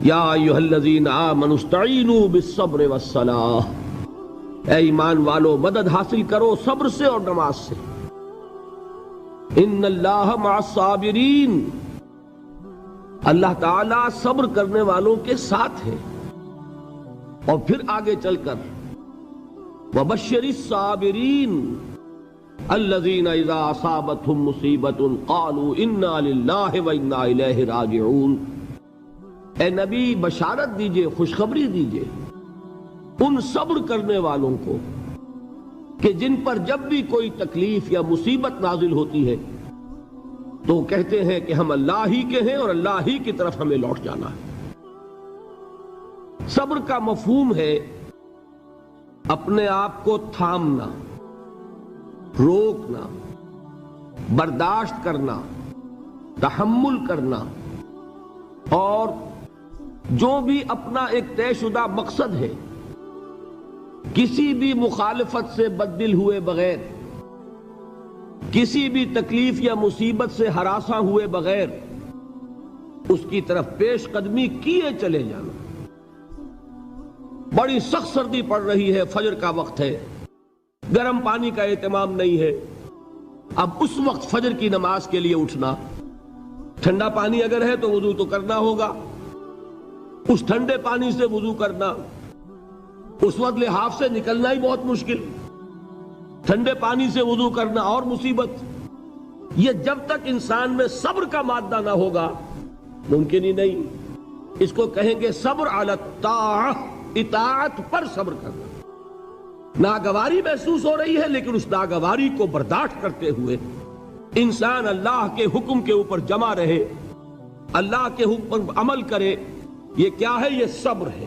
یا ایھا الذین آمنوا استعینوا بالصبر والصلاۃ، اے ایمان والو مدد حاصل کرو صبر سے اور نماز سے۔ ان اللہ مع الصابرین، اللہ تعالیٰ صبر کرنے والوں کے ساتھ ہے۔ اور پھر آگے چل کر وبشر الصابرین الذین اذا اصابتهم مصیبۃ قالوا انا للہ وانا الیہ راجعون، اے نبی بشارت دیجئے، خوشخبری دیجئے ان صبر کرنے والوں کو کہ جن پر جب بھی کوئی تکلیف یا مصیبت نازل ہوتی ہے تو کہتے ہیں کہ ہم اللہ ہی کے ہیں اور اللہ ہی کی طرف ہمیں لوٹ جانا ہے۔ صبر کا مفہوم ہے اپنے آپ کو تھامنا، روکنا، برداشت کرنا، تحمل کرنا، اور جو بھی اپنا ایک طے شدہ مقصد ہے کسی بھی مخالفت سے بددل ہوئے بغیر، کسی بھی تکلیف یا مصیبت سے ہراساں ہوئے بغیر اس کی طرف پیش قدمی کیے چلے جانا۔ بڑی سخت سردی پڑ رہی ہے، فجر کا وقت ہے، گرم پانی کا اہتمام نہیں ہے، اب اس وقت فجر کی نماز کے لیے اٹھنا، ٹھنڈا پانی اگر ہے تو وضو تو کرنا ہوگا، اس ٹھنڈے پانی سے وضو کرنا، اس وقت لحاف سے نکلنا ہی بہت مشکل، ٹھنڈے پانی سے وضو کرنا اور مصیبت۔ یہ جب تک انسان میں صبر کا مادہ نہ ہوگا ممکن ہی نہیں۔ اس کو کہیں گے صبر علی الطاعہ، اطاعت پر صبر کرنا۔ ناگواری محسوس ہو رہی ہے لیکن اس ناگواری کو برداشت کرتے ہوئے انسان اللہ کے حکم کے اوپر جمع رہے، اللہ کے حکم پر عمل کرے۔ یہ کیا ہے؟ یہ صبر ہے۔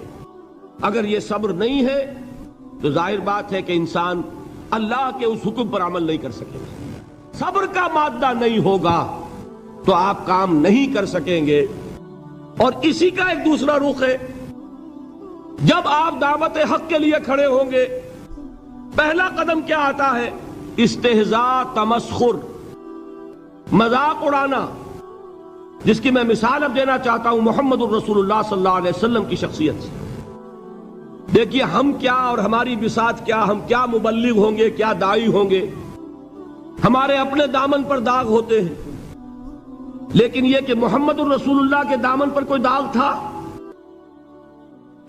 اگر یہ صبر نہیں ہے تو ظاہر بات ہے کہ انسان اللہ کے اس حکم پر عمل نہیں کر سکے گا۔ صبر کا مادہ نہیں ہوگا تو آپ کام نہیں کر سکیں گے۔ اور اسی کا ایک دوسرا رخ ہے، جب آپ دعوت حق کے لیے کھڑے ہوں گے پہلا قدم کیا آتا ہے؟ استہزاء، تمسخر، مذاق اڑانا، جس کی میں مثال اب دینا چاہتا ہوں محمد الرسول اللہ صلی اللہ علیہ وسلم کی شخصیت سے۔ دیکھیے ہم کیا اور ہماری بساط کیا، ہم کیا مبلغ ہوں گے، کیا داعی ہوں گے، ہمارے اپنے دامن پر داغ ہوتے ہیں، لیکن یہ کہ محمد الرسول اللہ کے دامن پر کوئی داغ تھا؟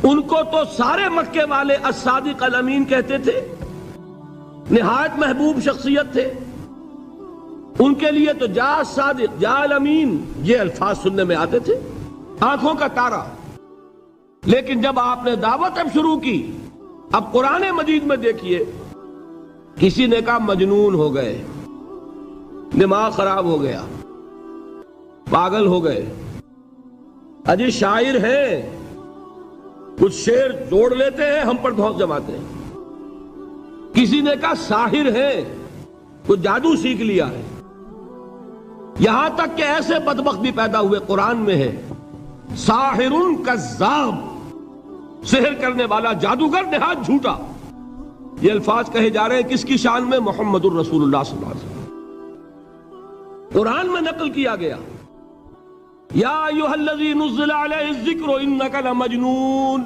ان کو تو سارے مکے والے الصادق الامین کہتے تھے، نہایت محبوب شخصیت تھے، ان کے لیے تو جا صادق جا الامین یہ الفاظ سننے میں آتے تھے، آنکھوں کا تارا۔ لیکن جب آپ نے دعوت اب شروع کی، اب قرآن مجید میں دیکھیے کسی نے کہا مجنون ہو گئے، دماغ خراب ہو گیا، پاگل ہو گئے، اجی شاعر ہیں، کچھ شعر جوڑ لیتے ہیں ہم پر دھوس جماتے ہیں۔ کسی نے کہا ساحر ہے، کچھ جادو سیکھ لیا ہے، یہاں تک کہ ایسے بدبخت بھی پیدا ہوئے، قرآن میں ہے ساحر کذاب، سحر کرنے والا جادوگر نہایت جھوٹا۔ یہ الفاظ کہے جا رہے ہیں کس کی شان میں؟ محمد الرسول اللہ صلی اللہ علیہ وسلم۔ قرآن میں نقل کیا گیا یا ایھا الذی نزل علیہ الذکر انک لمجنون۔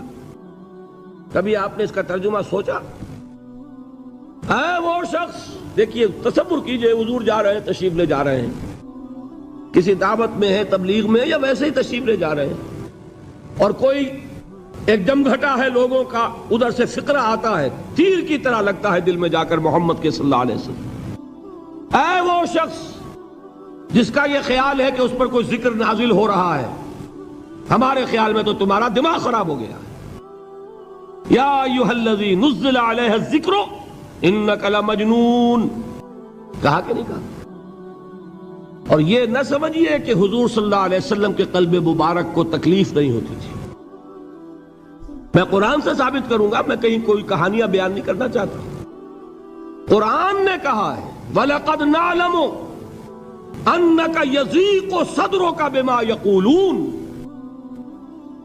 کبھی آپ نے اس کا ترجمہ سوچا؟ ہے وہ شخص، دیکھیے تصور کیجئے حضور جا رہے ہیں، تشریف لے جا رہے ہیں، کسی دعوت میں ہے، تبلیغ میں، یا ویسے ہی تشریف لے جا رہے ہیں، اور کوئی ایک جمگھٹا ہے لوگوں کا، ادھر سے فقرہ آتا ہے، تیر کی طرح لگتا ہے دل میں جا کر محمد کے صلی اللہ علیہ وسلم۔ اے وہ شخص جس کا یہ خیال ہے کہ اس پر کوئی ذکر نازل ہو رہا ہے، ہمارے خیال میں تو تمہارا دماغ خراب ہو گیا ہے۔ یا ایھا الذی نزل علیہ الذکر انک لمجنون، کہا کہ نہیں کہا؟ اور یہ نہ سمجھیے کہ حضور صلی اللہ علیہ وسلم کے قلب مبارک کو تکلیف نہیں ہوتی تھی۔ میں قرآن سے ثابت کروں گا، میں کہیں کوئی کہانیاں بیان نہیں کرنا چاہتا۔ قرآن نے کہا ہے وَلَقَدْ نَعْلَمُ أَنَّكَ يَضِيقُ صَدْرُكَ بِمَا يَقُولُونَ۔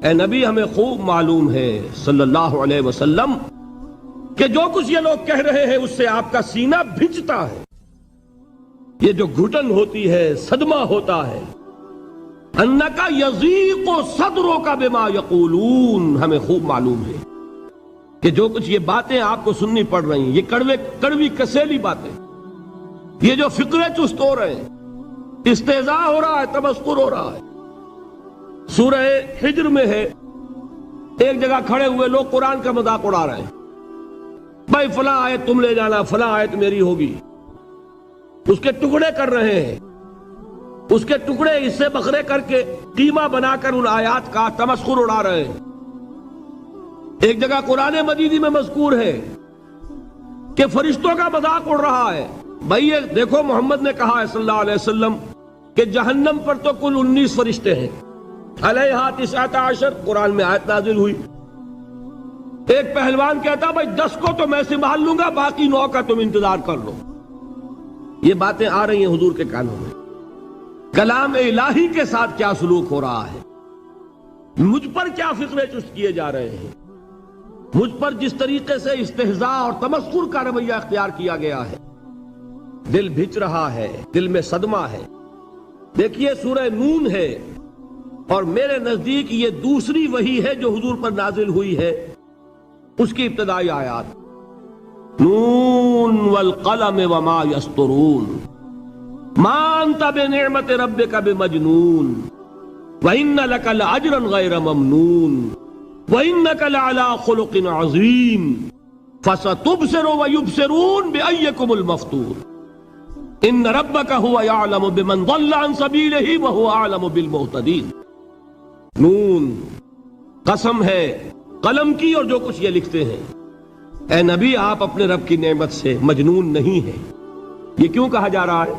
اے نبی ہمیں خوب معلوم ہے صلی اللہ علیہ وسلم کہ جو کچھ یہ لوگ کہہ رہے ہیں اس سے آپ کا سینہ بھنجتا ہے، یہ جو گھٹن ہوتی ہے، صدمہ ہوتا ہے، انکا یضیق صدرک بما یقولون، ہمیں خوب معلوم ہے کہ جو کچھ یہ باتیں آپ کو سننی پڑ رہی ہیں، یہ کڑوی کسیلی باتیں، یہ جو فقرے چست ہو رہے ہیں، استہزاء ہو رہا ہے، تمسخر ہو رہا ہے۔ سورہ حجر میں ہے، ایک جگہ کھڑے ہوئے لوگ قرآن کا مذاق اڑا رہے ہیں، بھائی فلاں آیت تم لے جانا، فلاں آیت میری ہوگی، اس کے ٹکڑے کر رہے ہیں، اس کے ٹکڑے حصے بکھرے کر کے قیمہ بنا کر ان آیات کا تمسخر اڑا رہے ہیں۔ ایک جگہ قرآن مجیدی میں مذکور ہے کہ فرشتوں کا مذاق اڑ رہا ہے، بھائی یہ دیکھو محمد نے کہا ہے صلی اللہ علیہ وسلم کہ جہنم پر تو کل 19 فرشتے ہیں، علیہا 19 قرآن میں آیت نازل ہوئی۔ ایک پہلوان کہتا بھائی 10 کو تو میں سنبھال لوں گا، باقی 9 کا تم انتظار کر لو۔ یہ باتیں آ رہی ہیں حضور کے کانوں میں، کلام الہی کے ساتھ کیا سلوک ہو رہا ہے، مجھ پر کیا فقرے چست کیے جا رہے ہیں، مجھ پر جس طریقے سے استہزاء اور تمسخر کا رویہ اختیار کیا گیا ہے، دل بھچ رہا ہے، دل میں صدمہ ہے۔ دیکھیے سورہ نون ہے، اور میرے نزدیک یہ دوسری وحی ہے جو حضور پر نازل ہوئی ہے، اس کی ابتدائی آیات، نون والقلم وما یسطرون ما انت بنعمت ربک بمجنون وان لک لاجرا غیر ممنون وانک لعلی خلق عظیم فستبصر ویبصرون بأیکم المفتون ان ربک هو یعلم بمن ضل عن سبیلہ وهو اعلم بالمہتدین۔ نون، قسم ہے قلم کی اور جو کچھ یہ لکھتے ہیں۔ اے نبی آپ اپنے رب کی نعمت سے مجنون نہیں ہیں۔ یہ کیوں کہا جا رہا ہے؟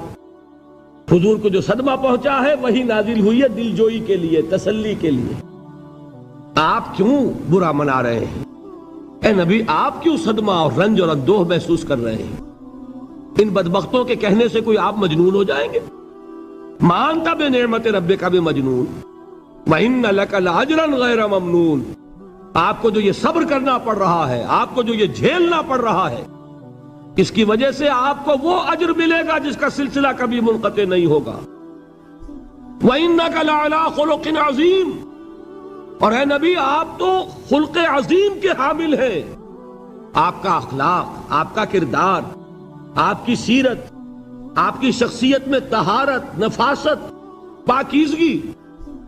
حضور کو جو صدمہ پہنچا ہے وہی نازل ہوئی ہے دل جوئی کے لیے، تسلی کے لیے۔ آپ کیوں برا منا رہے ہیں؟ اے نبی آپ کیوں صدمہ اور رنج اور اندوہ محسوس کر رہے ہیں؟ ان بدبختوں کے کہنے سے کوئی آپ مجنون ہو جائیں گے؟ مانتا بے نعمت ربک بمجنون وَإِنَّ لَكَ لَأَجْرًا غَيْرَ مَمْنُونَ، آپ کو جو یہ صبر کرنا پڑ رہا ہے، آپ کو جو یہ جھیلنا پڑ رہا ہے، اس کی وجہ سے آپ کو وہ اجر ملے گا جس کا سلسلہ کبھی منقطع نہیں ہوگا۔ وَإِنَّكَ لَعَلَىٰ خُلُقٍ عَظِيمٍ، اور اے نبی آپ تو خلق عظیم کے حامل ہیں۔ آپ کا اخلاق، آپ کا کردار، آپ کی سیرت، آپ کی شخصیت میں طہارت، نفاست، پاکیزگی،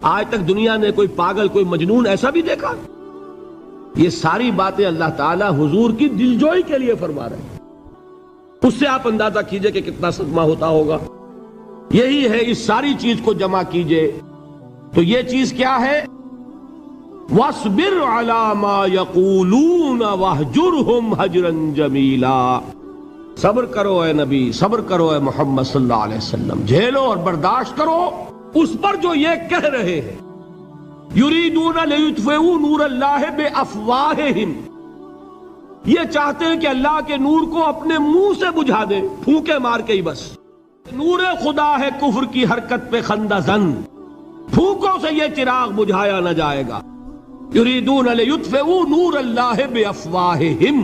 آج تک دنیا نے کوئی پاگل، کوئی مجنون ایسا بھی دیکھا؟ یہ ساری باتیں اللہ تعالیٰ حضور کی دلجوئی کے لیے فرما رہے ہیں۔ اس سے آپ اندازہ کیجئے کہ کتنا صدمہ ہوتا ہوگا۔ یہی ہے، اس ساری چیز کو جمع کیجئے تو یہ چیز کیا ہے؟ وَاصْبِرْ عَلَىٰ مَا يَقُولُونَ وَاهْجُرْهُمْ هَجْرًا جَمِيلًا، صبر کرو اے نبی، صبر کرو اے محمد صلی اللہ علیہ وسلم، جھیلو اور برداشت کرو اس پر جو یہ کہہ رہے ہیں۔ یریدون لیطفئوا نور اللہ بافواہہم، یہ چاہتے ہیں کہ اللہ کے نور کو اپنے منہ سے بجھا دیں، پھونکے مار کے ہی بس۔ نور خدا ہے کفر کی حرکت پہ خندہ زن، پھونکوں سے یہ چراغ بجھایا نہ جائے گا۔ یریدون لیطفئوا نور اللہ بافواہہم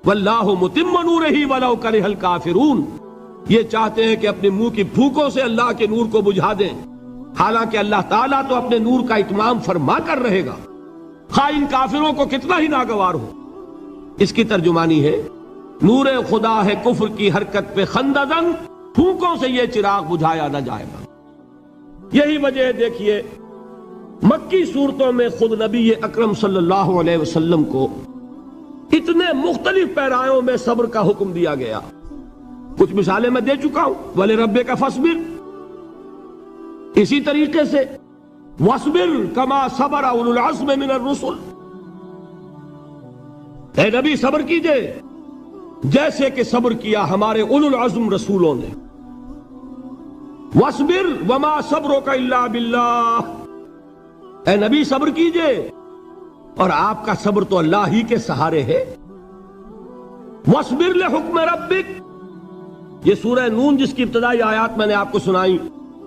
واللہ متم نورہ ولو کرہ الکافرون، یہ چاہتے ہیں کہ اپنے منہ کی پھونکوں سے اللہ کے نور کو بجھا دیں، حالانکہ اللہ تعالیٰ تو اپنے نور کا اتمام فرما کر رہے گا، خواہ ان کافروں کو کتنا ہی ناگوار ہو۔ اس کی ترجمانی ہے نور خدا ہے کفر کی حرکت پہ خندہ زن، پھونکوں سے یہ چراغ بجھایا نہ جائے گا۔ یہی وجہ ہے، دیکھیے مکی صورتوں میں خود نبی اکرم صلی اللہ علیہ وسلم کو اتنے مختلف پیرایوں میں صبر کا حکم دیا گیا۔ کچھ مثالیں میں دے چکا ہوں، وَلِرَبِّكَ فَاصْبِرْ، اسی طریقے سے وَاصْبِرْ كَمَا صَبَرَ أُولُو الْعَزْمِ مِنَ الرُّسُلِ، اے نبی صبر کیجئے جیسے کہ صبر کیا ہمارے اولو العزم رسولوں نے۔ وَاصْبِرْ وَمَا صَبْرُكَ إِلَّا بِاللَّهِ، اے نبی صبر کیجئے اور آپ کا صبر تو اللہ ہی کے سہارے ہے۔ وَاصْبِرْ لِحُکْمِ رَبِّكَ، یہ سورہ نون جس کی ابتدائی آیات میں نے آپ کو سنائی،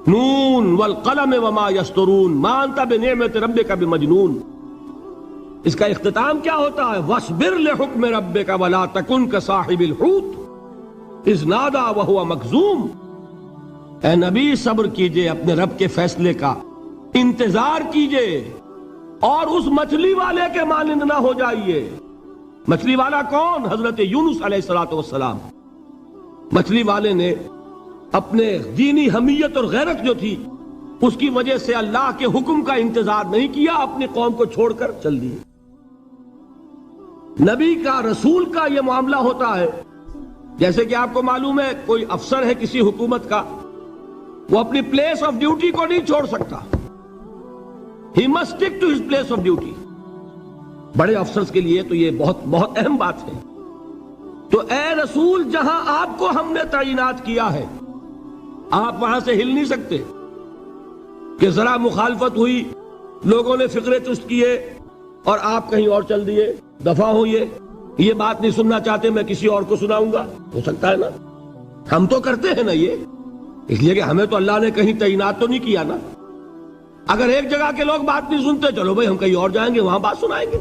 نون والقلم وما یسطرون ما انت بنعمت ربک بمجنون، اس کا اختتام کیا ہوتا ہے؟ وَاصْبِرْ لِحُکْمِ رَبِّكَ وَلَا تَكُنْ كَصَاحِبِ الْحُوتِ إِذْ نَادَىٰ وَهُوَ مَكْظُومٌ، اے نبی صبر کیجئے اپنے رب کے فیصلے کا انتظار کیجئے اور اس مچھلی والے کے مانند نہ ہو جائیے۔ مچھلی والا کون؟ حضرت یونس علیہ السلام۔ مچھلی والے نے اپنے دینی حمیت اور غیرت جو تھی اس کی وجہ سے اللہ کے حکم کا انتظار نہیں کیا، اپنی قوم کو چھوڑ کر چل دیے۔ نبی کا، رسول کا یہ معاملہ ہوتا ہے، جیسے کہ آپ کو معلوم ہے کوئی افسر ہے کسی حکومت کا، وہ اپنی پلیس آف ڈیوٹی کو نہیں چھوڑ سکتا، he must stick to his place of duty. بڑے افسرز کے لیے تو یہ بہت بہت اہم بات ہے۔ تو اے رسول، جہاں آپ کو ہم نے تعینات کیا ہے آپ وہاں سے ہل نہیں سکتے کہ ذرا مخالفت ہوئی، لوگوں نے فقرے چست کیے اور آپ کہیں اور چل دیے، دفع ہوئیے، یہ بات نہیں سننا چاہتے، میں کسی اور کو سناؤں گا۔ ہو سکتا ہے نا؟ ہم تو کرتے ہیں نا یہ، اس لیے کہ ہمیں تو اللہ نے کہیں تعینات تو نہیں کیا نا۔ اگر ایک جگہ کے لوگ بات نہیں سنتے، چلو بھائی ہم کہیں اور جائیں گے، وہاں بات سنائیں گے۔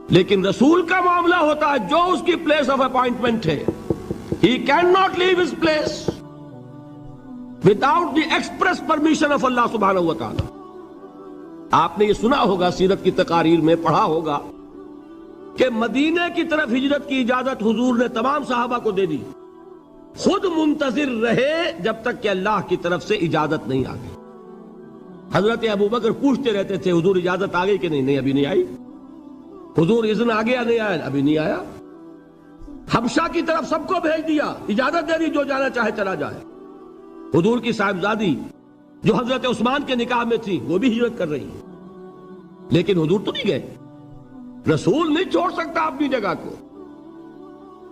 لیکن رسول کا معاملہ ہوتا ہے جو اس کی پلیس آف اپوائنٹمنٹ ہے، he cannot leave his place without the express permission of Allah سبحانہ و تعالی۔ آپ نے یہ سنا ہوگا، سیرت کی تقاریر میں پڑھا ہوگا کہ مدینے کی طرف ہجرت کی اجازت حضور نے تمام صحابہ کو دے دی، خود منتظر رہے جب تک کہ اللہ کی طرف سے اجازت نہیں آ گئی۔ حضرت ابو بکر پوچھتے رہتے تھے حضور اجازت آ گئی کہ نہیں؟ نہیں ابھی نہیں آئی۔ حضور اذن آ گیا؟ نہیں آیا، ابھی نہیں آیا۔ حبشہ کی طرف سب کو بھیج دیا، اجازت دے دی جو جانا چاہے چلا جائے۔ حضور کی صاحبزادی جو حضرت عثمان کے نکاح میں تھی وہ بھی ہجرت کر رہی ہے، لیکن حضور تو نہیں گئے۔ رسول نہیں چھوڑ سکتا اپنی جگہ کو،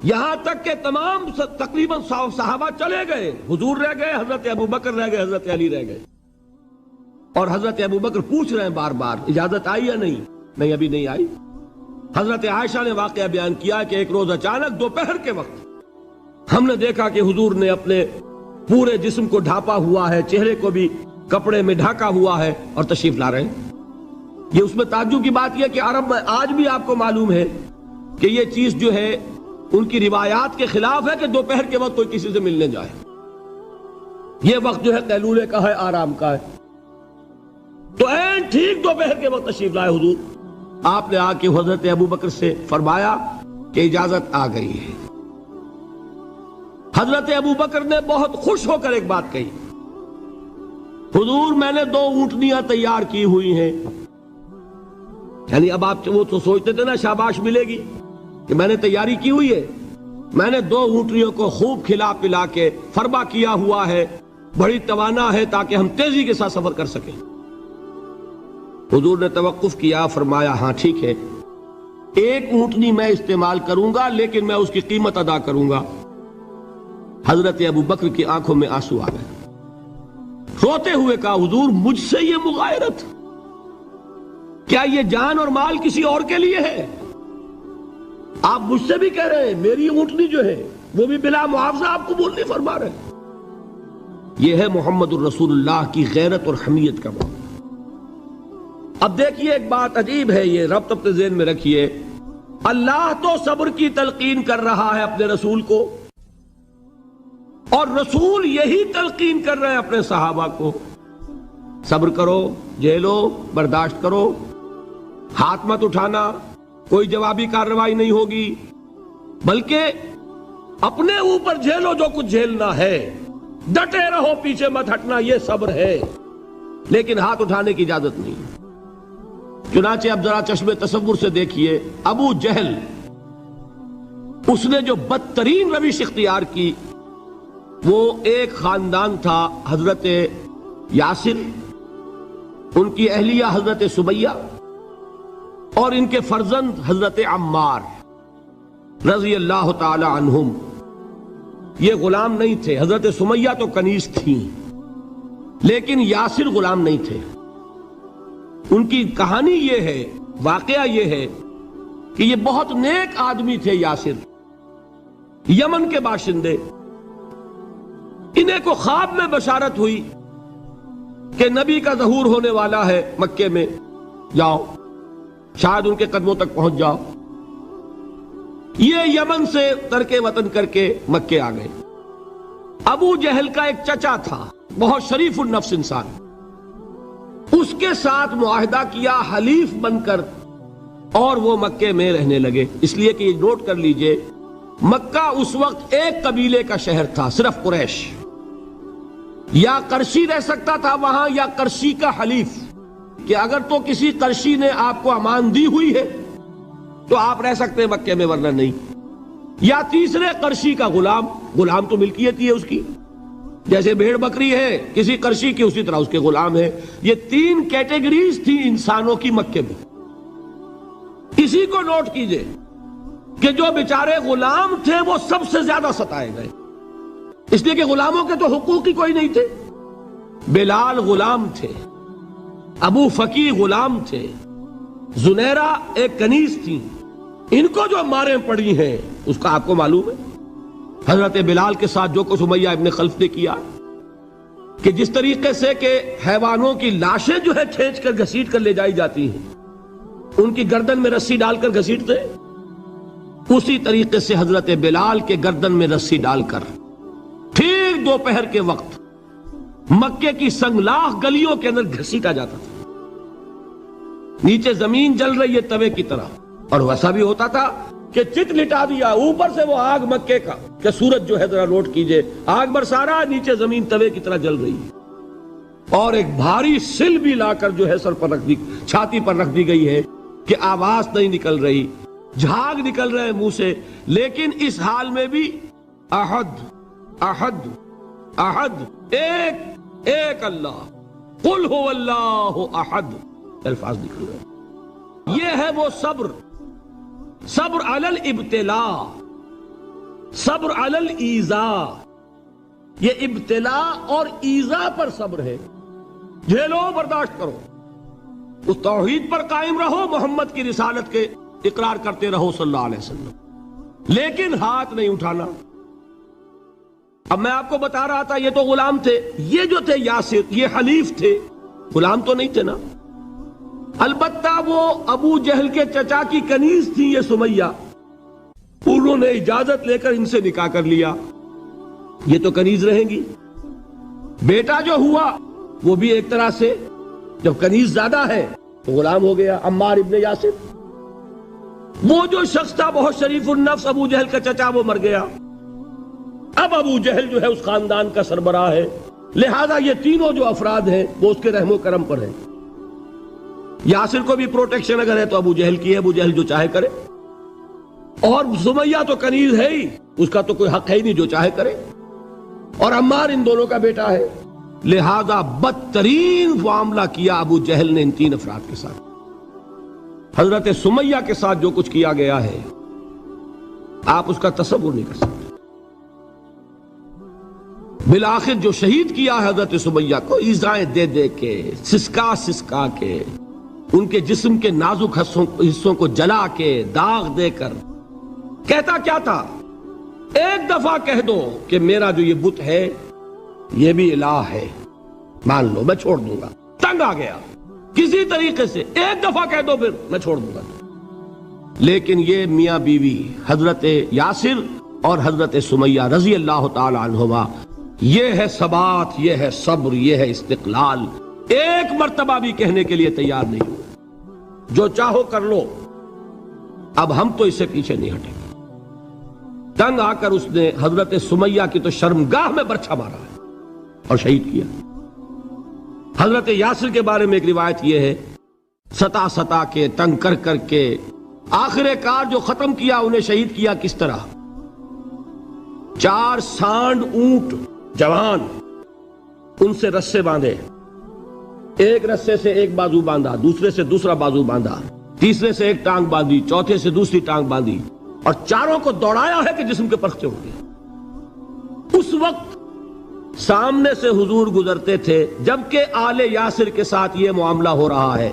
یہاں تک کہ تمام تقریباً صحابہ چلے گئے، حضور رہ گئے، حضرت ابو بکر رہ گئے، حضرت علی رہ گئے، اور حضرت ابو بکر پوچھ رہے ہیں بار بار اجازت آئی یا نہیں؟ نہیں ابھی نہیں آئی۔ حضرت عائشہ نے واقعہ بیان کیا کہ ایک روز اچانک دوپہر کے وقت ہم نے دیکھا کہ حضور نے اپنے پورے جسم کو ڈھانپا ہوا ہے، چہرے کو بھی کپڑے میں ڈھانکا ہوا ہے اور تشریف لا رہے ہیں۔ یہ اس میں تعجب کی بات یہ کہ عرب میں آج بھی آپ کو معلوم ہے کہ یہ چیز جو ہے ان کی روایات کے خلاف ہے کہ دوپہر کے وقت کوئی کسی سے ملنے جائے۔ یہ وقت جو ہے قیلولے کا ہے، آرام کا ہے۔ تو این ٹھیک دوپہر کے وقت تشریف لائے حضور، آپ نے آ کے حضرت ابو بکر سے فرمایا کہ اجازت آ گئی ہے۔ حضرت ابو بکر نے بہت خوش ہو کر ایک بات کہی، حضور میں نے 2 اونٹنیاں تیار کی ہوئی ہیں۔ یعنی اب آپ وہ تو سوچتے تھے نا شاباش ملے گی کہ میں نے تیاری کی ہوئی ہے، میں نے 2 اونٹنیوں کو خوب کھلا پلا کے فربا کیا ہوا ہے، بڑی توانا ہے تاکہ ہم تیزی کے ساتھ سفر کر سکیں۔ حضور نے توقف کیا، فرمایا ہاں ٹھیک ہے، 1 اونٹنی میں استعمال کروں گا لیکن میں اس کی قیمت ادا کروں گا۔ حضرت ابو بکر کی آنکھوں میں آنسو آ گئے، روتے ہوئے کہا حضور مجھ سے یہ مغایرت، کیا یہ جان اور مال کسی اور کے لیے ہے؟ آپ مجھ سے بھی کہہ رہے ہیں میری اونٹنی جو ہے وہ بھی بلا معاوضہ آپ قبول نہیں فرما رہے۔ یہ ہے محمد الرسول اللہ کی غیرت اور حمیت کا معاملہ۔ اب دیکھیے ایک بات عجیب ہے، یہ ربط اپنے ذہن میں رکھیے، اللہ تو صبر کی تلقین کر رہا ہے اپنے رسول کو، اور رسول یہی تلقین کر رہے ہیں اپنے صحابہ کو، صبر کرو، جھیلو، برداشت کرو، ہاتھ مت اٹھانا، کوئی جوابی کارروائی نہیں ہوگی، بلکہ اپنے اوپر جھیلو جو کچھ جھیلنا ہے، ڈٹے رہو، پیچھے مت ہٹنا، یہ صبر ہے، لیکن ہاتھ اٹھانے کی اجازت نہیں۔ چنانچہ اب ذرا چشم تصور سے دیکھیے، ابو جہل اس نے جو بدترین روش اختیار کی، وہ ایک خاندان تھا حضرت یاسر، ان کی اہلیہ حضرت سمیہ اور ان کے فرزند حضرت عمار رضی اللہ تعالی عنہم۔ یہ غلام نہیں تھے، حضرت سمیہ تو کنیز تھیں لیکن یاسر غلام نہیں تھے۔ ان کی کہانی یہ ہے، واقعہ یہ ہے کہ یہ بہت نیک آدمی تھے یاسر، یمن کے باشندے۔ انہیں کو خواب میں بشارت ہوئی کہ نبی کا ظہور ہونے والا ہے مکے میں، جاؤ شاید ان کے قدموں تک پہنچ جاؤ۔ یہ یمن سے ترک وطن کر کے مکے آ گئے۔ ابو جہل کا ایک چچا تھا، بہت شریف النفس انسان، اس کے ساتھ معاہدہ کیا حلیف بن کر، اور وہ مکے میں رہنے لگے۔ اس لیے کہ یہ نوٹ کر لیجئے، مکہ اس وقت ایک قبیلے کا شہر تھا، صرف قریش۔ یا قرشی رہ سکتا تھا وہاں، یا قرشی کا حلیف، کہ اگر تو کسی قرشی نے آپ کو امان دی ہوئی ہے تو آپ رہ سکتے ہیں مکے میں، ورنہ نہیں۔ یا تیسرے قرشی کا غلام، غلام تو ملکیت ہی ہے اس کی، جیسے بھیڑ بکری ہے کسی قرشی کی، اسی طرح اس کے غلام ہے۔ یہ تین کیٹیگریز تھی انسانوں کی مکے میں۔ اسی کو نوٹ کیجئے کہ جو بیچارے غلام تھے وہ سب سے زیادہ ستائے گئے، اس لیے کہ غلاموں کے تو حقوق ہی کوئی نہیں تھے۔ بلال غلام تھے، ابو فقی غلام تھے، زنیرہ ایک کنیز تھی، ان کو جو ماریں پڑی ہیں اس کا آپ کو معلوم ہے۔ حضرت بلال کے ساتھ جو کچھ امیہ ابن خلف نے کیا، کہ جس طریقے سے کہ حیوانوں کی لاشیں جو ہے کھینچ کر گھسیٹ کر لے جائی جاتی ہیں، ان کی گردن میں رسی ڈال کر گھسیٹتے، اسی طریقے سے حضرت بلال کے گردن میں رسی ڈال کر ٹھیک دوپہر کے وقت مکے کی سنگلاخ گلیوں کے اندر گھسیٹا جاتا تھا۔ نیچے زمین جل رہی ہے توے کی طرح، اور ویسا بھی ہوتا تھا کہ چت لٹا دیا، اوپر سے وہ آگ مکے کا، کہ سورج جو ہے ذرا نوٹ کیجئے، آگ برسا رہا، نیچے زمین توے کی طرح جل رہی ہے، اور ایک بھاری سل بھی لا کر جو ہے سر پر رکھ دی، چھاتی پر رکھ دی گئی ہے کہ آواز نہیں نکل رہی، جھاگ نکل رہے منہ سے، لیکن اس حال میں بھی احد احد احد، ایک ایک اللہ، قل هو اللہ احد، الفاظ نکل رہے۔ یہ ہے وہ صبر، صبر علی الابتلاء، صبر علی الایذاء۔ یہ ابتلاء اور ایذاء پر صبر ہے، جھیلو، برداشت کرو، اس توحید پر قائم رہو، محمد کی رسالت کے اقرار کرتے رہو صلی اللہ علیہ وسلم، لیکن ہاتھ نہیں اٹھانا۔ اب میں آپ کو بتا رہا تھا یہ تو غلام تھے، یہ جو تھے یاسر، یہ حلیف تھے، غلام تو نہیں تھے نا۔ البتہ وہ ابو جہل کے چچا کی کنیز تھی یہ سمیہ، انہوں نے اجازت لے کر ان سے نکاح کر لیا، یہ تو کنیز رہیں گی۔ بیٹا جو ہوا وہ بھی ایک طرح سے، جب کنیز زیادہ ہے تو غلام ہو گیا، عمار ابن یاسر۔ وہ جو شخص تھا بہت شریف النفس ابو جہل کا چچا، وہ مر گیا، اب ابو جہل جو ہے اس خاندان کا سربراہ ہے، لہذا یہ تینوں جو افراد ہیں وہ اس کے رحم و کرم پر ہیں۔ یاسر کو بھی پروٹیکشن اگر ہے تو ابو جہل کی ہے، ابو جہل جو چاہے کرے، اور سمیہ تو کنیز ہے ہی، اس کا تو کوئی حق ہے ہی نہیں، جو چاہے کرے، اور عمار ان دونوں کا بیٹا ہے، لہذا بدترین معاملہ کیا ابو جہل نے ان تین افراد کے ساتھ۔ حضرت سمیہ کے ساتھ جو کچھ کیا گیا ہے آپ اس کا تصور نہیں کر سکتے۔ بالآخر جو شہید کیا ہے حضرت سمیہ کو، ایذائیں دے دے کے، سسکا سسکا کے، ان کے جسم کے نازک حصوں کو جلا کے، داغ دے کر، کہتا کیا تھا، ایک دفعہ کہہ دو کہ میرا جو یہ بت ہے یہ بھی الہ ہے، مان لو میں چھوڑ دوں گا۔ تنگ آ گیا، کسی طریقے سے ایک دفعہ کہہ دو پھر میں چھوڑ دوں گا۔ لیکن یہ میاں بیوی حضرت یاسر اور حضرت سمیہ رضی اللہ تعالی عنہما، یہ ہے ثبات، یہ ہے صبر، یہ ہے استقلال، ایک مرتبہ بھی کہنے کے لیے تیار نہیں ہو، جو چاہو کر لو، اب ہم تو اس سے پیچھے نہیں ہٹیں گے۔ تنگ آ کر اس نے حضرت سمیہ کی تو شرمگاہ میں برچھا مارا ہے اور شہید کیا۔ حضرت یاسر کے بارے میں ایک روایت یہ ہے، ستا ستا کے، تنگ کر کر کے، آخر کار جو ختم کیا، انہیں شہید کیا کس طرح، 4 سانڈ اونٹ جوان، ان سے رسے باندھے، ایک رسے سے ایک بازو باندھا، دوسرے سے دوسرا بازو باندھا، تیسرے سے ایک ٹانگ باندھی، چوتھے سے دوسری ٹانگ باندھی، اور چاروں کو دوڑایا ہے کہ جسم کے پرخچے ہو گئے۔ اس وقت سامنے سے حضور گزرتے تھے جبکہ آل یاسر کے ساتھ یہ معاملہ ہو رہا ہے،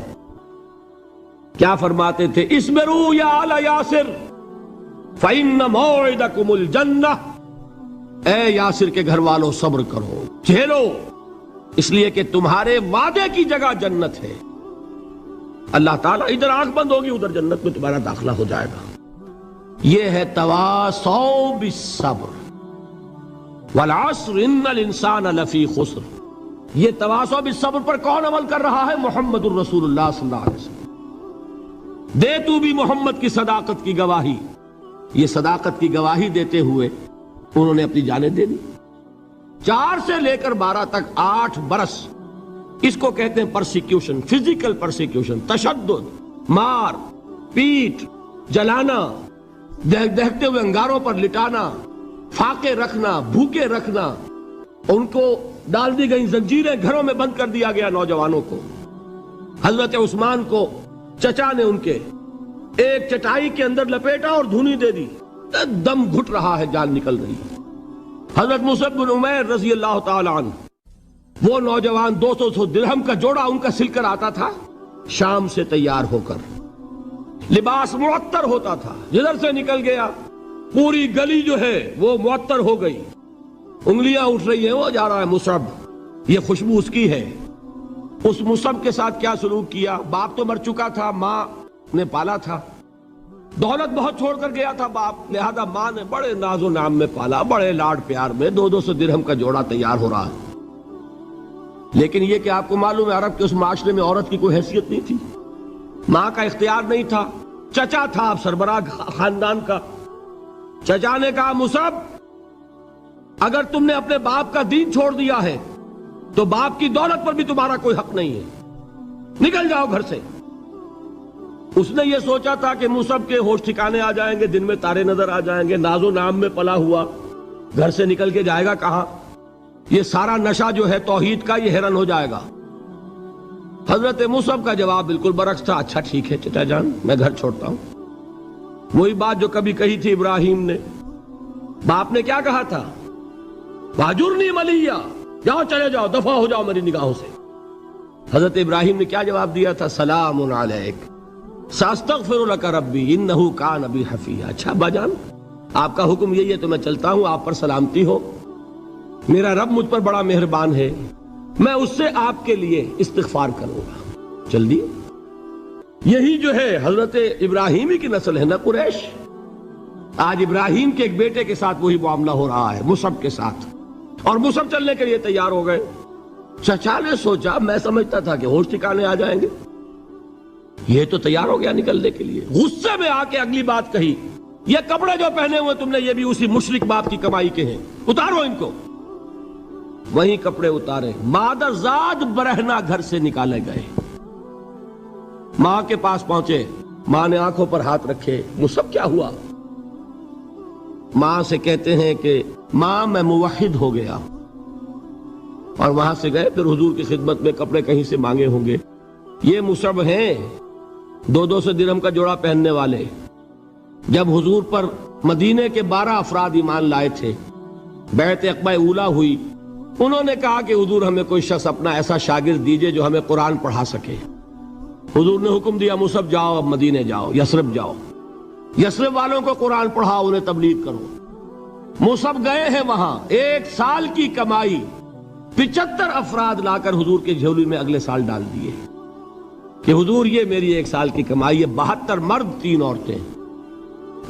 کیا فرماتے تھے، اسبروا یا آل یاسر فإن موعدکم الجنہ، اے یاسر کے گھر والوں صبر کرو، جھیلو، اس لیے کہ تمہارے وعدے کی جگہ جنت ہے۔ اللہ تعالیٰ ادھر آنکھ بند ہوگی، ادھر جنت میں تمہارا داخلہ ہو جائے گا۔ یہ ہے تواصوا بالصبر، والعصر ان الانسان لفی خسر، یہ تواصو بالصبر پر کون عمل کر رہا ہے؟ محمد الرسول اللہ صلی اللہ علیہ وسلم۔ دے تو بھی محمد کی صداقت کی گواہی۔ یہ صداقت کی گواہی دیتے ہوئے انہوں نے اپنی جانیں دے دی۔ 4 سے لے کر 12 تک 8 برس اس کو کہتے ہیں پرسیکیوشن، فزیکل پرسیکیوشن، تشدد، مار پیٹ، جلانا، دہتے ہوئے انگاروں پر لٹانا، فاقے رکھنا، بھوکے رکھنا، ان کو ڈال دی گئی زنجیریں، گھروں میں بند کر دیا گیا نوجوانوں کو۔ حضرت عثمان کو چچا نے ان کے ایک چٹائی کے اندر لپیٹا اور دھونی دے دی، دم گھٹ رہا ہے، جان نکل رہی ہے۔ حضرت مصعب بن عمیر رضی اللہ تعالی عنہ، وہ نوجوان 200 درہم کا جوڑا ان کا سل کر آتا تھا شام سے تیار ہو کر، لباس معطر ہوتا تھا، جدھر سے نکل گیا پوری گلی جو ہے وہ معطر ہو گئی، انگلیاں اٹھ رہی ہیں، وہ جا رہا ہے مصعب، یہ خوشبو اس کی ہے۔ اس مصعب کے ساتھ کیا سلوک کیا؟ باپ تو مر چکا تھا، ماں نے پالا تھا، دولت بہت چھوڑ کر گیا تھا باپ، لہذا ماں نے بڑے ناز و نام میں پالا، بڑے لاڈ پیار میں، 200 درہم کا جوڑا تیار ہو رہا ہے۔ لیکن یہ کہ آپ کو معلوم ہے عرب کے اس معاشرے میں عورت کی کوئی حیثیت نہیں تھی، ماں کا اختیار نہیں تھا، چچا تھا آپ سربراہ خاندان کا۔ چچا نے کہا مصعب اگر تم نے اپنے باپ کا دین چھوڑ دیا ہے تو باپ کی دولت پر بھی تمہارا کوئی حق نہیں ہے، نکل جاؤ گھر سے۔ اس نے یہ سوچا تھا کہ مصعب کے ہوش ٹھکانے آ جائیں گے، دن میں تارے نظر آ جائیں گے، ناز و نام میں پلا ہوا گھر سے نکل کے جائے گا کہاں، یہ سارا نشہ جو ہے توحید کا یہ حیران ہو جائے گا۔ حضرت مصعب کا جواب بالکل برعکس تھا، اچھا ٹھیک ہے چچا جان، میں گھر چھوڑتا ہوں۔ وہی بات جو کبھی کہی تھی ابراہیم نے، باپ نے کیا کہا تھا؟ واجرنی ملیہ، جاؤ چلے جاؤ، دفع ہو جاؤ میری نگاہوں سے۔ حضرت ابراہیم نے کیا جواب دیا تھا؟ سلام علیک ساستغفر لک ربی انہ کان بی حفیہ۔ اچھا ابا جان، آپ کا حکم یہی ہے تو میں چلتا ہوں، آپ پر سلامتی ہو، میرا رب مجھ پر بڑا مہربان ہے، میں اس سے آپ کے لیے استغفار کروں گا۔ چل دیے۔ یہی جو ہے حضرت ابراہیمی کی نسل ہے نا قریش۔ آج ابراہیم کے ایک بیٹے کے ساتھ وہی معاملہ ہو رہا ہے، مصعب کے ساتھ، اور مصعب چلنے کے لیے تیار ہو گئے۔ چچا نے سوچا، میں سمجھتا تھا کہ ہوش ٹھکانے آ جائیں گے، یہ تو تیار ہو گیا نکلنے کے لیے۔ غصے میں آ کے اگلی بات کہی، یہ کپڑے جو پہنے ہوئے تم نے یہ بھی اسی مشرک باپ کی کمائی کے ہیں، اتارو ان کو۔ وہیں کپڑے اتارے، مادر زاد برہنہ گھر سے نکالے گئے۔ ماں کے پاس پہنچے، ماں نے آنکھوں پر ہاتھ رکھے، مصعب کیا ہوا؟ ماں سے کہتے ہیں کہ ماں میں موحد ہو گیا، اور وہاں سے گئے، پھر حضور کی خدمت میں کپڑے کہیں سے مانگے ہوں گے۔ یہ مصعب ہیں 200 درہم کا جوڑا پہننے والے۔ جب حضور پر مدینے کے 12 افراد ایمان لائے تھے، بیعت عقبہ اولیٰ ہوئی، انہوں نے کہا کہ حضور ہمیں کوئی شخص اپنا ایسا شاگرد دیجئے جو ہمیں قرآن پڑھا سکے۔ حضور نے حکم دیا مصعب جاؤ، اب مدینے جاؤ، یثرب جاؤ، یثرب والوں کو قرآن پڑھاؤ، انہیں تبلیغ کرو۔ مصعب گئے ہیں وہاں، 1 سال کی کمائی 75 افراد لا کر حضور کے جھولی میں اگلے سال ڈال دیے کہ حضور یہ میری 1 سال کی کمائی ہے، 72 مرد 3 عورتیں۔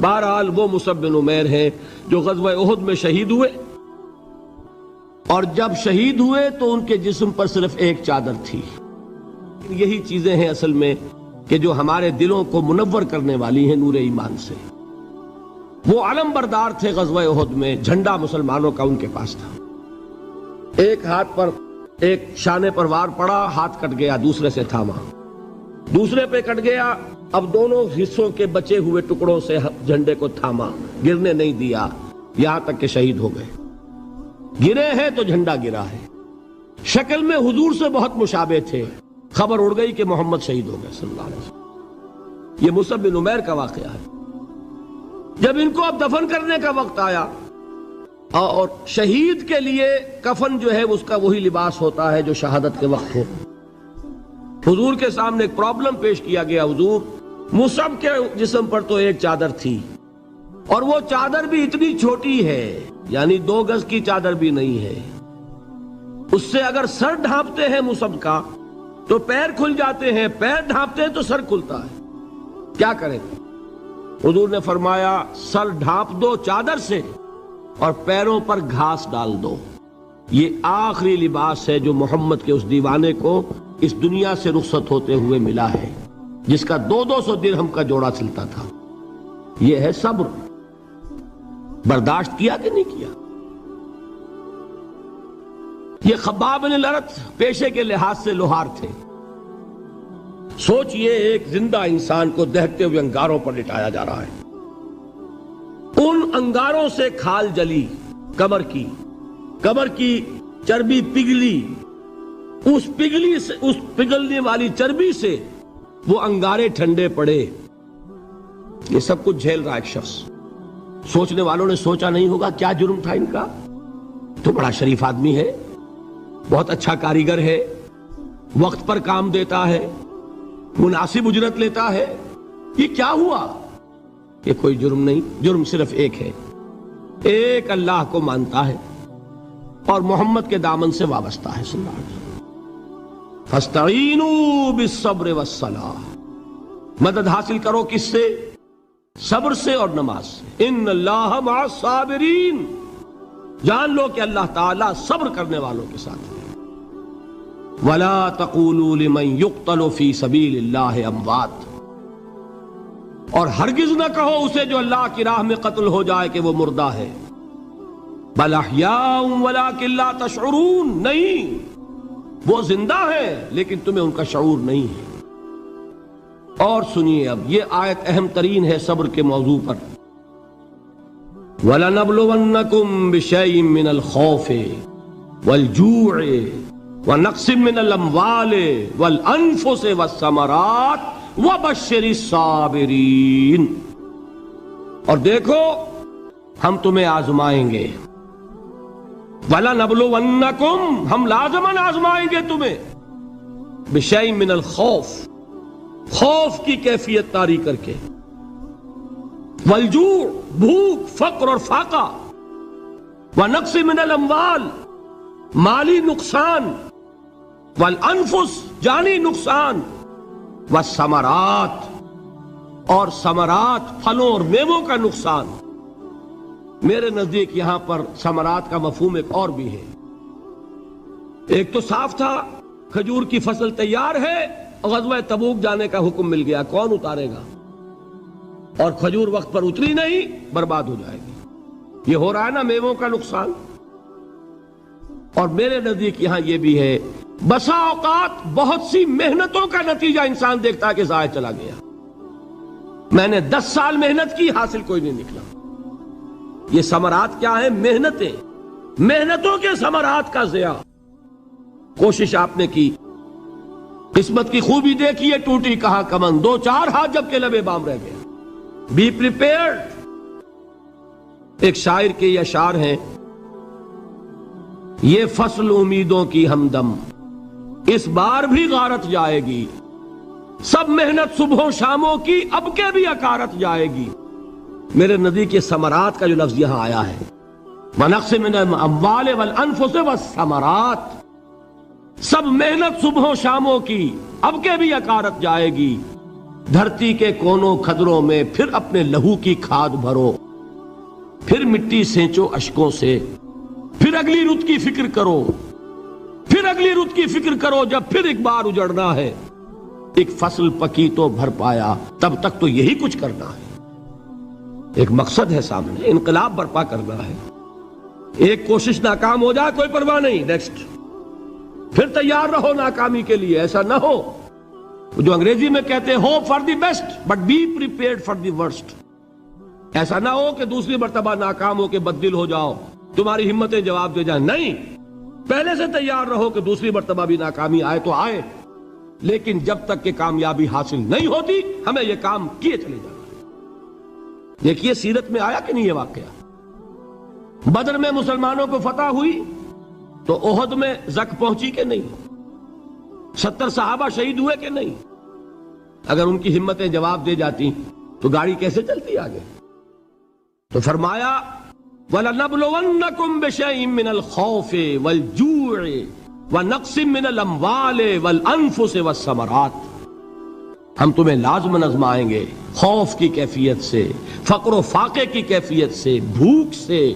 بہرحال وہ مصعب بن عمیر ہیں جو غزوہ احد میں شہید ہوئے، اور جب شہید ہوئے تو ان کے جسم پر صرف ایک چادر تھی۔ یہی چیزیں ہیں اصل میں کہ جو ہمارے دلوں کو منور کرنے والی ہیں نور ایمان سے۔ وہ علم بردار تھے غزوہ احد میں، جھنڈا مسلمانوں کا ان کے پاس تھا۔ ایک ہاتھ پر ایک شانے پر وار پڑا، ہاتھ کٹ گیا، دوسرے سے تھاما، دوسرے پہ کٹ گیا، اب دونوں حصوں کے بچے ہوئے ٹکڑوں سے جھنڈے کو تھاما، گرنے نہیں دیا، یہاں تک کہ شہید ہو گئے۔ گرے ہیں تو جھنڈا گرا ہے۔ شکل میں حضور سے بہت مشابہ تھے، خبر اڑ گئی کہ محمد شہید ہو گئے صلی اللہ علیہ وسلم۔ یہ مصعب بن عمیر کا واقعہ ہے۔ جب ان کو اب دفن کرنے کا وقت آیا، اور شہید کے لیے کفن جو ہے اس کا وہی لباس ہوتا ہے جو شہادت کے وقت ہو، حضور کے سامنے ایک پرابلم پیش کیا گیا۔ حضور، مصعب کے جسم پر تو ایک چادر تھی، اور وہ چادر بھی اتنی چھوٹی ہے، یعنی 2 گز کی چادر بھی نہیں ہے، اس سے اگر سر ڈھانپتے ہیں مصعب کا تو پیر کھل جاتے ہیں، پیر ڈھانپتے ہیں تو سر کھلتا ہے، کیا کریں؟ حضور نے فرمایا سر ڈھانپ دو چادر سے اور پیروں پر گھاس ڈال دو، یہ آخری لباس ہے جو محمد کے اس دیوانے کو اس دنیا سے رخصت ہوتے ہوئے ملا ہے، جس کا 200 درہم کا جوڑا چلتا تھا۔ یہ ہے صبر۔ برداشت کیا کہ نہیں کیا؟ یہ خباب بن الارت پیشے کے لحاظ سے لوہار تھے۔ سوچئے ایک زندہ انسان کو دہتے ہوئے انگاروں پر لٹایا جا رہا ہے، ان انگاروں سے کھال جلی، کمر کی چربی پگھلی، اس پگھلنے والی چربی سے وہ انگارے ٹھنڈے پڑے۔ یہ سب کچھ جھیل رہا ایک شخص۔ سوچنے والوں نے سوچا نہیں ہوگا کیا جرم تھا ان کا؟ تو بڑا شریف آدمی ہے، بہت اچھا کاریگر ہے، وقت پر کام دیتا ہے، مناسب اجرت لیتا ہے، یہ کیا ہوا؟ یہ کوئی جرم نہیں، جرم صرف ایک ہے، ایک اللہ کو مانتا ہے اور محمد کے دامن سے وابستہ ہے صلی اللہ علیہ وسلم۔ فاستعینوا بالصبر والصلاۃ، مدد حاصل کرو کس سے؟ صبر سے اور نماز سے۔ ان اللہ مع الصابرین، جان لو کہ اللہ تعالیٰ صبر کرنے والوں کے ساتھ ہے۔ ولا تقولوا لمن يقتل في سبيل الله اموات، اور ہرگز نہ کہو اسے جو اللہ کی راہ میں قتل ہو جائے کہ وہ مردہ ہے۔ بل احیاء ولکن لا تشعرون، نہیں، وہ زندہ ہے لیکن تمہیں ان کا شعور نہیں ہے۔ اور سنیے اب یہ آیت اہم ترین ہے صبر کے موضوع پر۔ وَلَنَبْلُوَنَّكُمْ بِشَيْءٍ مِّنَ الْخَوْفِ وَالْجُوعِ وَنَقْصٍ مِّنَ الْأَمْوَالِ وَالْأَنفُسِ وَالثَّمَرَاتِ وَبَشِّرِ الصَّابِرِينَ، اور دیکھو ہم تمہیں آزمائیں گے۔ وَلَنَبْلُوَنَّكُمْ، ہم لازماً آزمائیں گے تمہیں، بِشَيْءٍ مِّنَ الْخَوْفِ، خوف کی کیفیت طاری کر کے، والجوع، بھوک، فقر اور فاقہ، ونقص من الاموال، مالی نقصان، والانفس، جانی نقصان، والثمرات، اور ثمرات، پھلوں اور میووں کا نقصان۔ میرے نزدیک یہاں پر ثمرات کا مفہوم ایک اور بھی ہے۔ ایک تو صاف تھا کھجور کی فصل تیار ہے، غزوہ تبوک جانے کا حکم مل گیا، کون اتارے گا؟ اور کھجور وقت پر اتری نہیں، برباد ہو جائے گی۔ یہ ہو رہا ہے نا میووں کا نقصان۔ اور میرے نزدیک یہاں یہ بھی ہے، بسا اوقات بہت سی محنتوں کا نتیجہ انسان دیکھتا ہے کہ ضائع چلا گیا۔ میں نے 10 سال محنت کی، حاصل کوئی نہیں نکلا۔ یہ ثمرات کیا ہیں؟ محنتیں، محنتوں کے ثمرات کا ضیاع۔ کوشش آپ نے کی، قسمت کی خوبی دیکھیے، ٹوٹی کہاں کمن، 2-4 ہاتھ جب کے لبے بام رہ گیا۔ Be prepared. ایک شاعر کے یہ اشعار ہیں، یہ فصل امیدوں کی ہمدم اس بار بھی غارت جائے گی، سب محنت صبحوں شاموں کی اب کے بھی اکارت جائے گی۔ میرے نزدیک یہ ثمرات کا جو لفظ یہاں آیا ہے، وَنَقْصٍ مِّنَ الْأَمْوَالِ وَالْأَنفُسِ وَالثَّمَرَاتِ، سب محنت صبحوں شاموں کی اب کے بھی اکارت جائے گی۔ دھرتی کے کونوں کھدروں میں پھر اپنے لہو کی کھاد بھرو، پھر مٹی سینچو اشکوں سے، پھر اگلی رت کی فکر کرو، پھر اگلی رت کی فکر کرو، جب پھر ایک بار اجڑنا ہے۔ ایک فصل پکی تو بھر پایا، تب تک تو یہی کچھ کرنا ہے۔ ایک مقصد ہے سامنے، انقلاب برپا کرنا ہے۔ ایک کوشش ناکام ہو جائے کوئی پرواہ نہیں، نیکسٹ، پھر تیار رہو ناکامی کے لیے۔ ایسا نہ ہو جو انگریزی میں کہتے ہیں hope for the best but be prepared for the worst. ایسا نہ ہو کہ دوسری مرتبہ ناکام ہو کے بددل ہو جاؤ، تمہاری ہمتیں جواب دے جائیں۔ نہیں، پہلے سے تیار رہو کہ دوسری مرتبہ بھی ناکامی آئے تو آئے، لیکن جب تک کہ کامیابی حاصل نہیں ہوتی ہمیں یہ کام کیے چلے جانا ہے۔ دیکھیے سیرت میں آیا کہ نہیں یہ واقعہ؟ بدر میں مسلمانوں کو فتح ہوئی تو احد میں زک پہنچی کہ نہیں؟ 70 صحابہ شہید ہوئے کہ نہیں؟ اگر ان کی ہمتیں جواب دے جاتی تو گاڑی کیسے چلتی آگے؟ تو فرمایا وَلَنَبْلُوَنَّكُمْ بِشَيْءٍ مِّنَ الْخَوْفِ وَالْجُوعِ وَنَقْصٍ مِّنَ الْأَمْوَالِ وَالْأَنفُسِ وَالثَّمَرَاتِ، ہم تمہیں لازماً آزمائیں گے، خوف کی کیفیت سے، فقر و فاقے کی کیفیت سے، بھوک سے،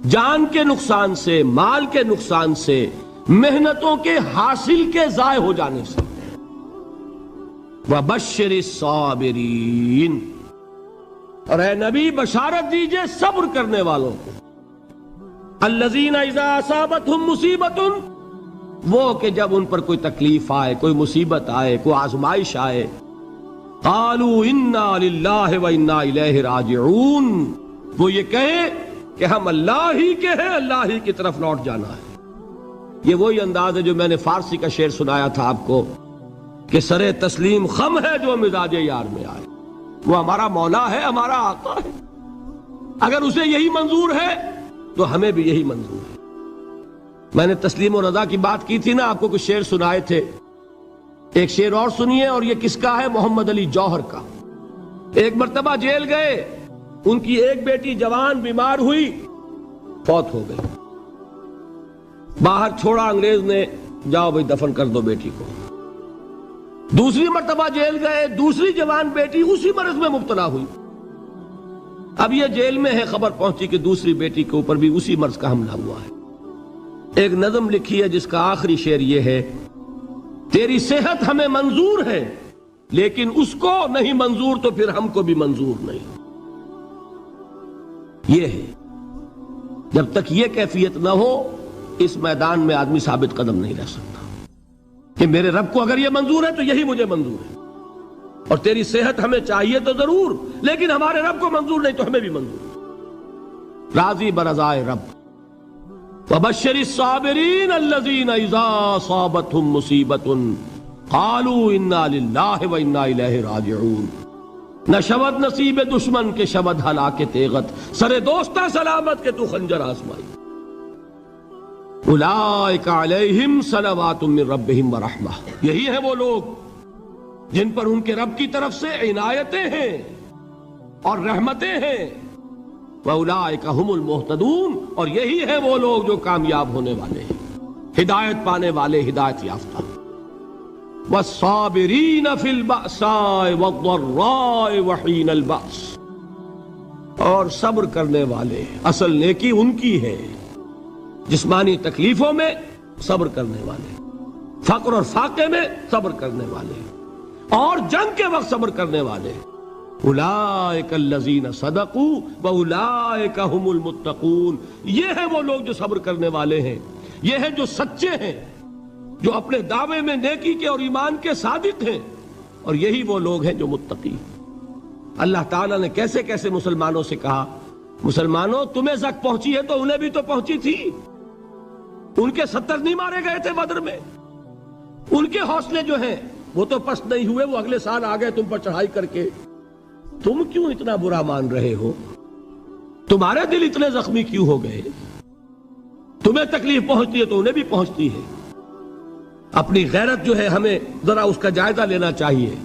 جان کے نقصان سے، مال کے نقصان سے، محنتوں کے حاصل کے ضائع ہو جانے سے۔ وَبَشِّرِ الصَّابِرِينَ، اور اے نبی بشارت دیجئے صبر کرنے والوں کو۔ الَّذِينَ إِذَا أَصَابَتْهُمْ مُصِيبَةٌ، وہ کہ جب ان پر کوئی تکلیف آئے، کوئی مصیبت آئے، کوئی آزمائش آئے، قَالُوا إِنَّا لِلَّهِ وَإِنَّا إِلَيْهِ رَاجِعُونَ، وہ یہ کہیں کہ ہم اللہ ہی کے ہیں، اللہ ہی کی طرف لوٹ جانا ہے۔ یہ وہی انداز ہے جو میں نے فارسی کا شعر سنایا تھا آپ کو کہ سرے تسلیم خم ہے جو مزاج یار میں آئے۔ وہ ہمارا مولا ہے، ہمارا آقا ہے، اگر اسے یہی منظور ہے تو ہمیں بھی یہی منظور ہے۔ میں نے تسلیم و رضا کی بات کی تھی نا، آپ کو کچھ شعر سنائے تھے، ایک شعر اور سنیے، اور یہ کس کا ہے؟ محمد علی جوہر کا۔ ایک مرتبہ جیل گئے، ان کی ایک بیٹی جوان بیمار ہوئی، فوت ہو گئی، باہر چھوڑا انگریز نے، جاؤ بھائی دفن کر دو بیٹی کو۔ دوسری مرتبہ جیل گئے، دوسری جوان بیٹی اسی مرض میں مبتلا ہوئی۔ اب یہ جیل میں ہے، خبر پہنچی کہ دوسری بیٹی کے اوپر بھی اسی مرض کا حملہ ہوا ہے۔ ایک نظم لکھی ہے جس کا آخری شعر یہ ہے، تیری صحت ہمیں منظور ہے لیکن اس کو نہیں منظور تو پھر ہم کو بھی منظور نہیں۔ یہ ہے، جب تک یہ کیفیت نہ ہو اس میدان میں آدمی ثابت قدم نہیں رہ سکتا کہ میرے رب کو اگر یہ منظور ہے تو یہی مجھے منظور ہے، اور تیری صحت ہمیں چاہیے تو ضرور، لیکن ہمارے رب کو منظور نہیں تو ہمیں بھی منظور۔ راضی برضائے رب۔ وَبَشِّرِ الصَّابِرِينَ الَّذِينَ إِذَا أَصَابَتْهُمْ مُصِيبَةٌ قَالُوا إِنَّا لِلَّهِ وَإِنَّا إِلَيْهِ رَاجِعُونَ۔ نہ شود نصیب دشمن کے شود ہلاک تیغت، سر دوستہ سلامت کے تو خنجر آزمائی۔ اولئک علیہم صلوات من ربہم ورحمہ، یہی ہیں وہ لوگ جن پر ان کے رب کی طرف سے عنایتیں ہیں اور رحمتیں ہیں۔ وَأُولَئِكَ هُمُ الْمُهْتَدُونَ، اور یہی ہیں وہ لوگ جو کامیاب ہونے والے ہیں، ہدایت پانے والے، ہدایت یافتہ۔ وَالصَّابِرِينَ فِي الْبَأْسَاءِ وَالضَّرَّاءِ وَحِينَ الْبَأْسِ، اور صبر کرنے والے، اصل نیکی ان کی ہے، جسمانی تکلیفوں میں صبر کرنے والے، فقر اور فاقے میں صبر کرنے والے، اور جنگ کے وقت صبر کرنے والے۔ اولئک الذین صدقوا واولئک هم المتقون، یہ ہیں وہ لوگ جو صبر کرنے والے ہیں، یہ ہیں جو سچے ہیں، جو اپنے دعوے میں نیکی کے اور ایمان کے صادق ہیں، اور یہی وہ لوگ ہیں جو متقی۔ اللہ تعالیٰ نے کیسے کیسے مسلمانوں سے کہا، مسلمانوں تمہیں زک پہنچی ہے تو انہیں بھی تو پہنچی تھی، ان کے 70 نہیں مارے گئے تھے بدر میں، ان کے حوصلے جو ہیں وہ تو پست نہیں ہوئے، وہ اگلے سال آ گئے تم پر چڑھائی کر کے۔ تم کیوں اتنا برا مان رہے ہو؟ تمہارے دل اتنے زخمی کیوں ہو گئے؟ تمہیں تکلیف پہنچتی ہے تو انہیں بھی پہنچتی ہے۔ اپنی غیرت جو ہے ہمیں ذرا اس کا جائزہ لینا چاہیے۔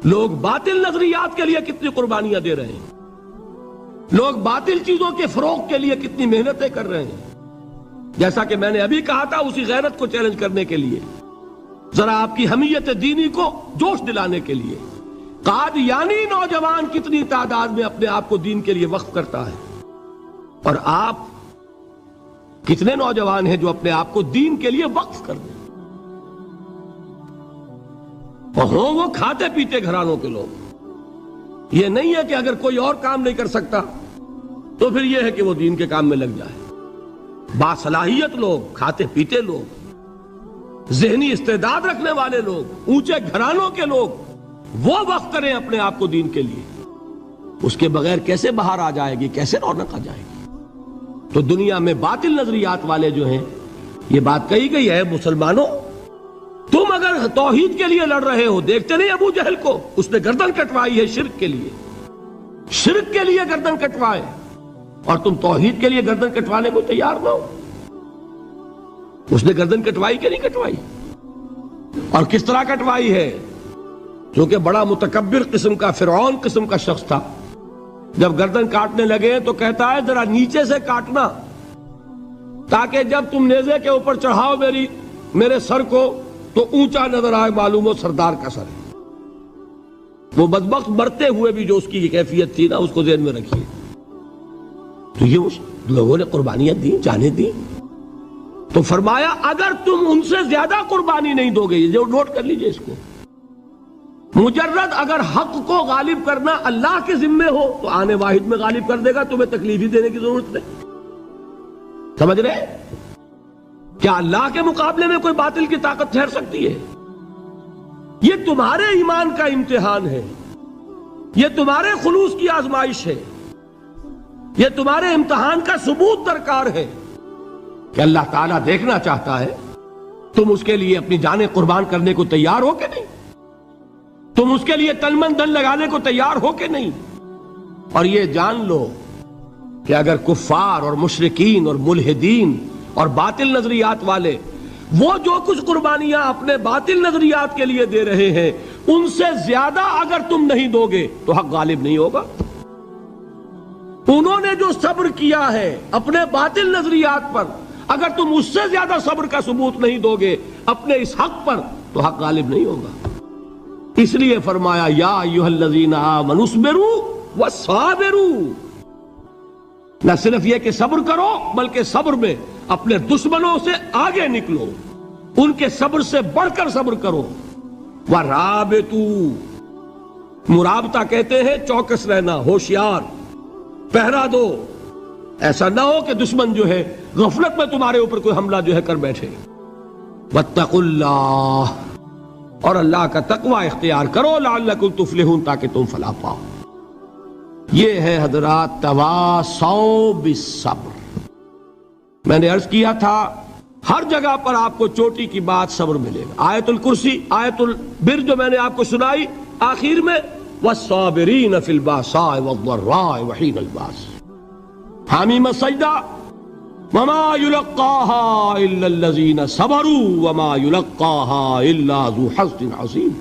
لوگ باطل نظریات کے لیے کتنی قربانیاں دے رہے ہیں، لوگ باطل چیزوں کے فروغ کے لیے کتنی محنتیں کر رہے ہیں۔ جیسا کہ میں نے ابھی کہا تھا، اسی غیرت کو چیلنج کرنے کے لیے، ذرا آپ کی حمیت دینی کو جوش دلانے کے لیے، قادیانی نوجوان کتنی تعداد میں اپنے آپ کو دین کے لیے وقف کرتا ہے، اور آپ کتنے نوجوان ہیں جو اپنے آپ کو دین کے لیے وقف کر دیں، اور ہوں وہ کھاتے پیتے گھرانوں کے لوگ۔ یہ نہیں ہے کہ اگر کوئی اور کام نہیں کر سکتا تو پھر یہ ہے کہ وہ دین کے کام میں لگ جائے۔ باصلاحیت لوگ، کھاتے پیتے لوگ، ذہنی استعداد رکھنے والے لوگ، اونچے گھرانوں کے لوگ، وہ وقف کریں اپنے آپ کو دین کے لیے۔ اس کے بغیر کیسے باہر آ جائے گی، کیسے رونق آ جائے گی؟ تو دنیا میں باطل نظریات والے جو ہیں، یہ بات کہی گئی ہے، مسلمانوں تم اگر توحید کے لیے لڑ رہے ہو، دیکھتے نہیں ابو جہل کو، اس نے گردن کٹوائی ہے شرک کے لیے، شرک کے لیے گردن کٹوائے، اور تم توحید کے لیے گردن کٹوانے کو تیار نہ ہو۔ اس نے گردن کٹوائی کہ نہیں کٹوائی؟ اور کس طرح کٹوائی ہے؟ چونکہ بڑا متکبر قسم کا، فرعون قسم کا شخص تھا، جب گردن کاٹنے لگے تو کہتا ہے ذرا نیچے سے کاٹنا، تاکہ جب تم نیزے کے اوپر چڑھاؤ میرے سر کو تو اونچا نظر آئے، معلوم ہو سردار کا سر ہے۔ وہ بدبخت مرتے ہوئے بھی جو اس کی کیفیت تھی نا، اس کو ذہن میں رکھیے۔ تو یہ اس لوگوں نے قربانیاں دی، جانیں دی. تو فرمایا اگر تم ان سے زیادہ قربانی نہیں دو گے، یہ جو نوٹ کر لیجئے اس کو، مجرد اگر حق کو غالب کرنا اللہ کے ذمے ہو تو آنے واحد میں غالب کر دے گا، تمہیں تکلیف ہی دینے کی ضرورت نہیں. سمجھ رہے؟ کیا اللہ کے مقابلے میں کوئی باطل کی طاقت ٹھہر سکتی ہے؟ یہ تمہارے ایمان کا امتحان ہے، یہ تمہارے خلوص کی آزمائش ہے، یہ تمہارے امتحان کا ثبوت درکار ہے کہ اللہ تعالیٰ دیکھنا چاہتا ہے تم اس کے لیے اپنی جانیں قربان کرنے کو تیار ہو کہ نہیں، تم اس کے لیے تن من دھن لگانے کو تیار ہو کہ نہیں. اور یہ جان لو کہ اگر کفار اور مشرکین اور ملحدین اور باطل نظریات والے وہ جو کچھ قربانیاں اپنے باطل نظریات کے لیے دے رہے ہیں ان سے زیادہ اگر تم نہیں دو گے تو حق غالب نہیں ہوگا. انہوں نے جو صبر کیا ہے اپنے باطل نظریات پر، اگر تم اس سے زیادہ صبر کا ثبوت نہیں دو گے اپنے اس حق پر تو حق غالب نہیں ہوگا. اس لیے فرمایا یا ایھا الذین آمنوا اصبروا وصابروا، نہ صرف یہ کہ صبر کرو بلکہ صبر میں اپنے دشمنوں سے آگے نکلو، ان کے صبر سے بڑھ کر صبر کرو. ورابطوا، مرابطہ کہتے ہیں چوکس رہنا، ہوشیار، پہرا دو، ایسا نہ ہو کہ دشمن جو ہے غفلت میں تمہارے اوپر کوئی حملہ جو ہے کر بیٹھے. واتقوا اللہ، اور اللہ کا تقوی اختیار کرو، لعلکم تفلحون، تاکہ تم فلاح پاؤ. یہ ہے حضرات تواصوا بالصبر. میں نے عرض کیا تھا ہر جگہ پر آپ کو چوٹی کی بات صبر ملے گا. آیت الکرسی، آیت البر جو میں نے آپ کو سنائی آخر میں، والصابرین فی الباساء والضراء وحین الباس. حامیم السجدہ، وما یلقاها الا الذین صبروا وما یلقاها الا ذو حظ عظیم.